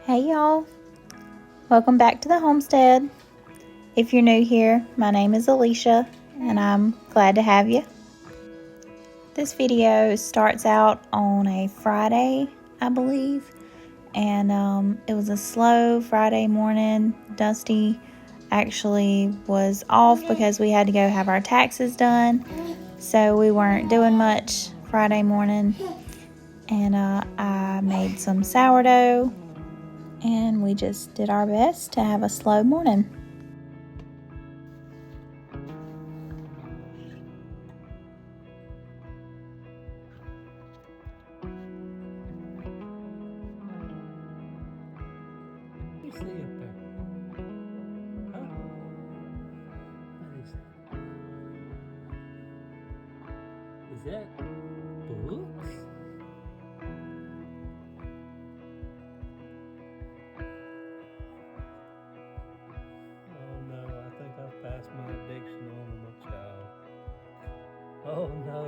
Hey y'all, welcome back to the homestead. If you're new here, my name is Alicia and I'm glad to have you. This video starts out on a Friday, I believe, and it was a slow Friday morning. Dusty actually was off because we had to go have our taxes done, so we weren't doing much Friday morning, and I made some sourdough. And we just did our best to have a slow morning. You see up there? Huh? What is that? Is that books? Oh no, I think I've passed my addiction on to my child. Oh no.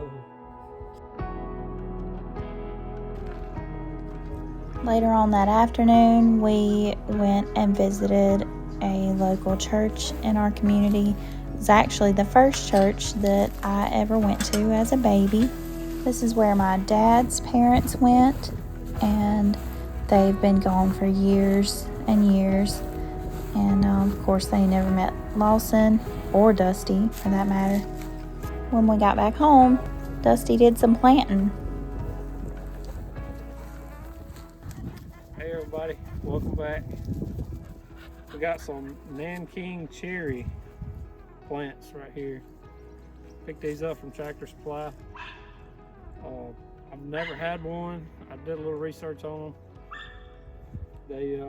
Later on that afternoon, we went and visited a local church in our community. It was actually the first church that I ever went to as a baby. This is where my dad's parents went, and they've been gone for years and years. And of course, they never met Lawson or Dusty, for that matter. When we got back home, Dusty did some planting. Hey everybody, welcome back. We got some Nanking cherry plants right here. Picked these up from Tractor Supply. I've never had one. I did a little research on them. They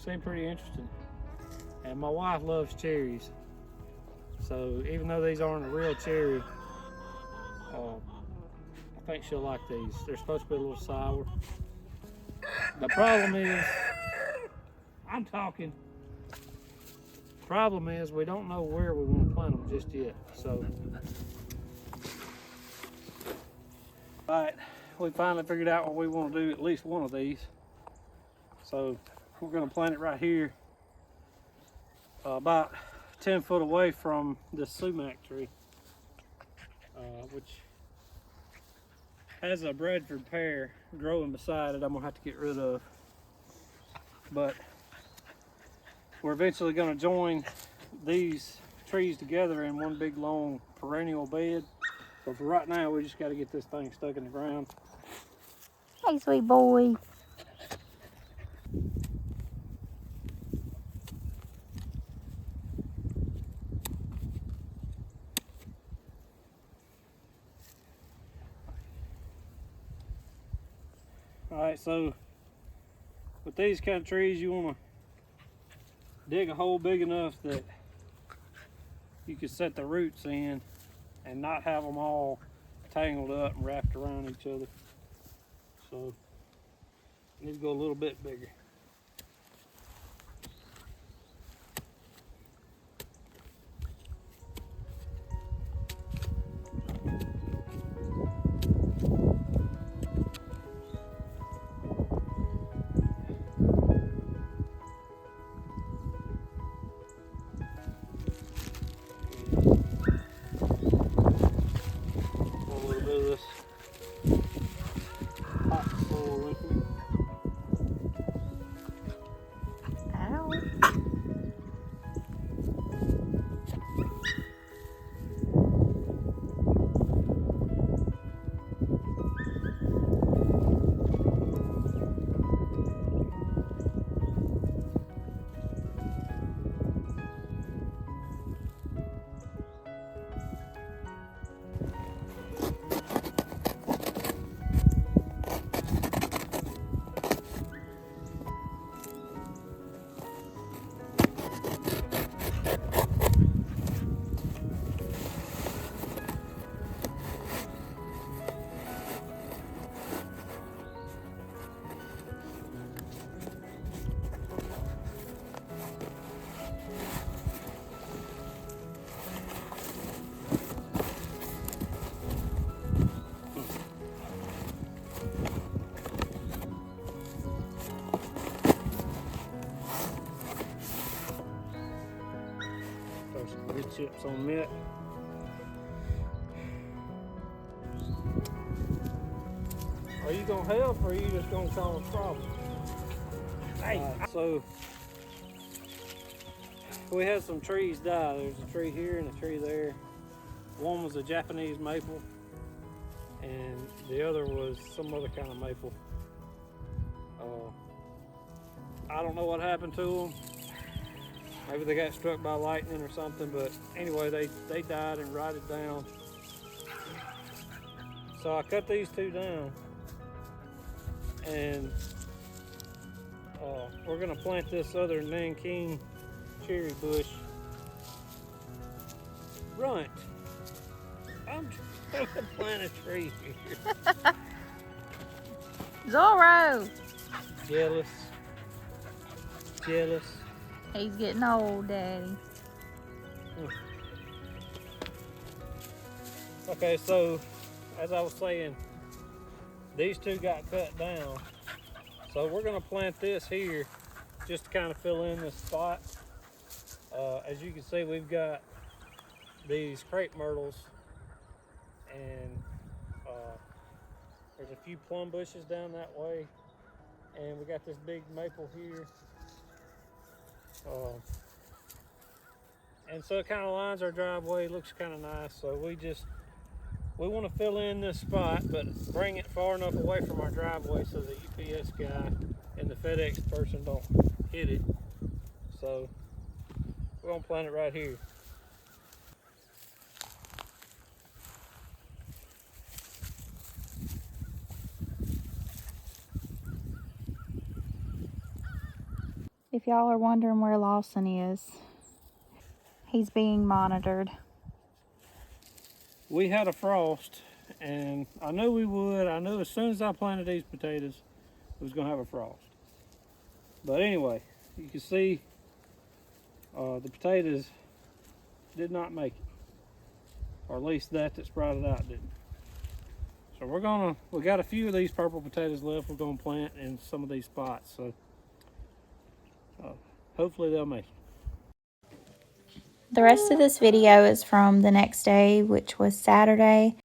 seem pretty interesting. And my wife loves cherries. So even though these aren't a real cherry, I think she'll like these. They're supposed to be a little sour. The problem is, I'm talking. Problem is, we don't know where we want to plant them just yet. So, all right, we finally figured out what we want to do. At least one of these. So we're going to plant it right here, about 10 foot away from this sumac tree, which has a Bradford pear growing beside it. I'm gonna have to get rid of, but we're eventually gonna join these trees together in one big long perennial bed. But for right now, we just got to get this thing stuck in the ground. Hey, sweet boy. All right, so with these kind of trees, you want to dig a hole big enough that you can set the roots in and not have them all tangled up and wrapped around each other. So you need to go a little bit bigger. Hot soil in here. chips on that. Are you gonna help, or are you just gonna cause a problem? Hey, so we had some trees die. There's a tree here and a tree there. One was a Japanese maple, and the other was some other kind of maple. I don't know what happened to them. Maybe they got struck by lightning or something, but anyway, they died and rotted down. So I cut these two down, and we're gonna plant this other Nanking cherry bush. Runt. I'm trying to plant a tree here. Zorro! Jealous. Jealous. He's getting old, Daddy. Okay, so as I was saying, these two got cut down. So we're gonna plant this here just to kind of fill in this spot. As you can see, we've got these crepe myrtles, and there's a few plum bushes down that way, and we got this big maple here. And so it kind of lines our driveway, looks kind of nice. So we want to fill in this spot, but bring it far enough away from our driveway so the UPS guy and the FedEx person don't hit it. So we're gonna plant it right here. If y'all are wondering where Lawson is, he's being monitored. We had a frost, and I knew we would. I knew as soon as I planted these potatoes, it was gonna have a frost. But anyway, you can see the potatoes did not make it, or at least that sprouted out didn't. So we got a few of these purple potatoes left. We're gonna plant in some of these spots. So hopefully they'll make it. The rest of this video is from the next day, which was Saturday.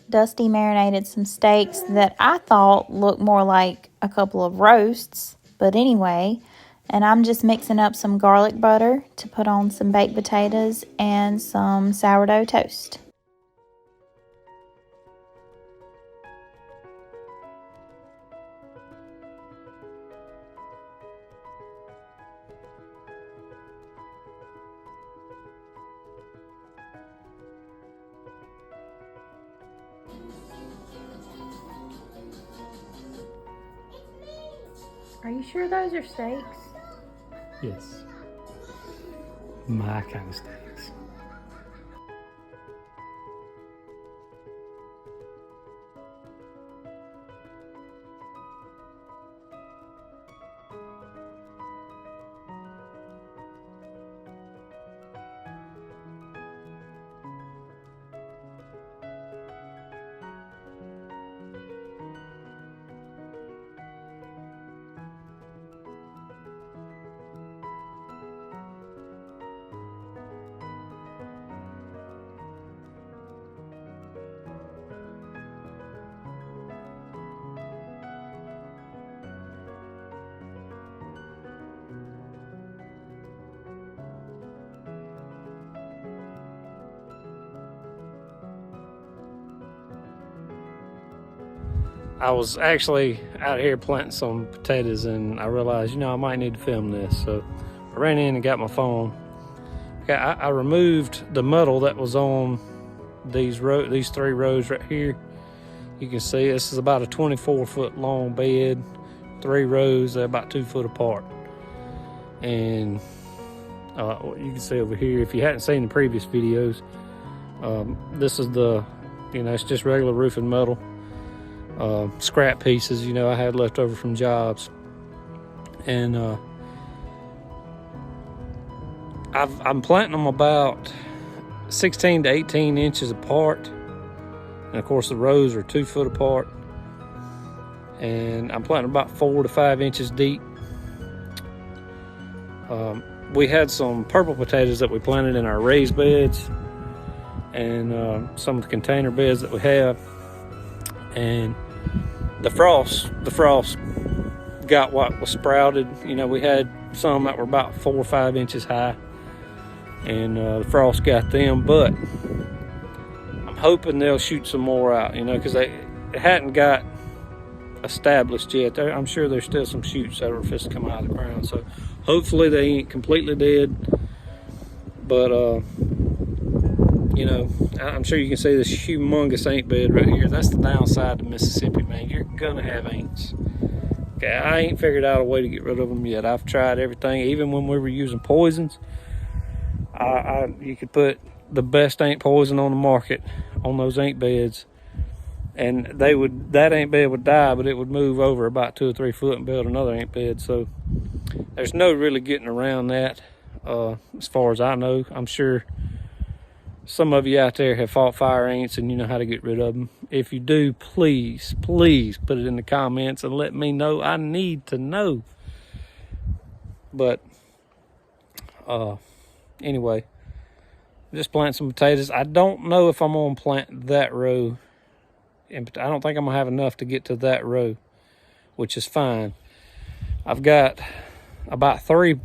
Dusty marinated some steaks that I thought looked more like a couple of roasts, but anyway. And I'm just mixing up some garlic butter to put on some baked potatoes and some sourdough toast. Are you sure those are steaks? Yes. My kind of steaks. I was actually out here planting some potatoes, and I realized, I might need to film this. So I ran in and got my phone. I removed the muddle that was on these three rows right here. You can see this is about a 24-foot long bed, 3 rows, they're about 2 foot apart. And you can see over here, if you hadn't seen the previous videos, this is it's just regular roofing metal. Scrap pieces, I had left over from jobs, and I'm planting them about 16 to 18 inches apart, and of course the rows are 2 foot apart, and I'm planting about 4 to 5 inches deep. we had some purple potatoes that we planted in our raised beds and some of the container beds that we have, and the frost got what was sprouted. You know, we had some that were about 4 or 5 inches high, and the frost got them, but I'm hoping they'll shoot some more out, you know, because they hadn't got established yet. I'm sure there's still some shoots that are supposed to come out of the ground, so hopefully they ain't completely dead. But you know, I'm sure you can see this humongous ant bed right here. That's the downside to Mississippi, man. You're gonna have ants. Okay, I ain't figured out a way to get rid of them yet. I've tried everything, even when we were using poisons. You could put the best ant poison on the market on those ant beds, and that ant bed would die, but it would move over about 2 or 3 foot and build another ant bed. So there's no really getting around that, as far as I know. I'm sure some of you out there have fought fire ants and you know how to get rid of them. If you do, please put it in the comments and let me know. I need to know. But anyway, just plant some potatoes. I don't know if I'm gonna plant that row, and I don't think I'm gonna have enough to get to that row, which is fine. I've got about 3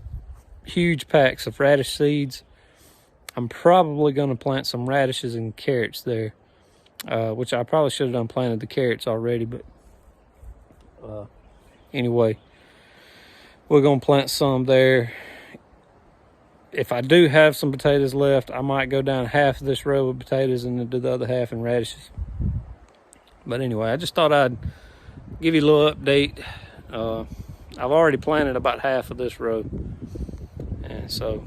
huge packs of radish seeds. I'm probably gonna plant some radishes and carrots there, which I probably should have done planted the carrots already, but anyway, we're gonna plant some there. If I do have some potatoes left, I might go down half of this row of potatoes and then do the other half in radishes. But anyway, I just thought I'd give you a little update. I've already planted about half of this row, and so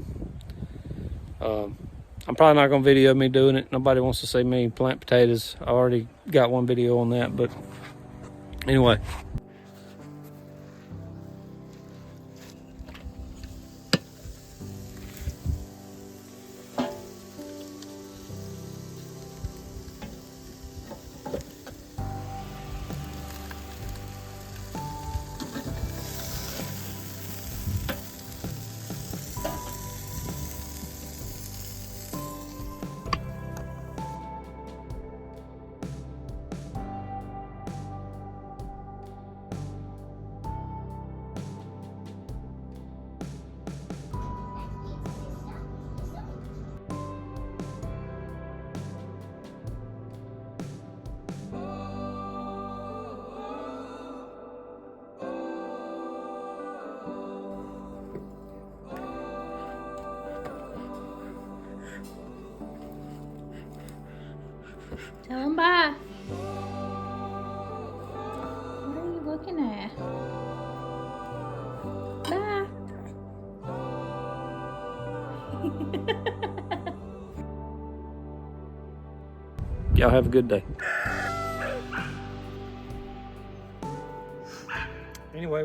I'm probably not gonna video me doing it. Nobody wants to see me plant potatoes. I already got one video on that, but anyway. Tell them bye. What are you looking at? Bye. Y'all have a good day. Anyway.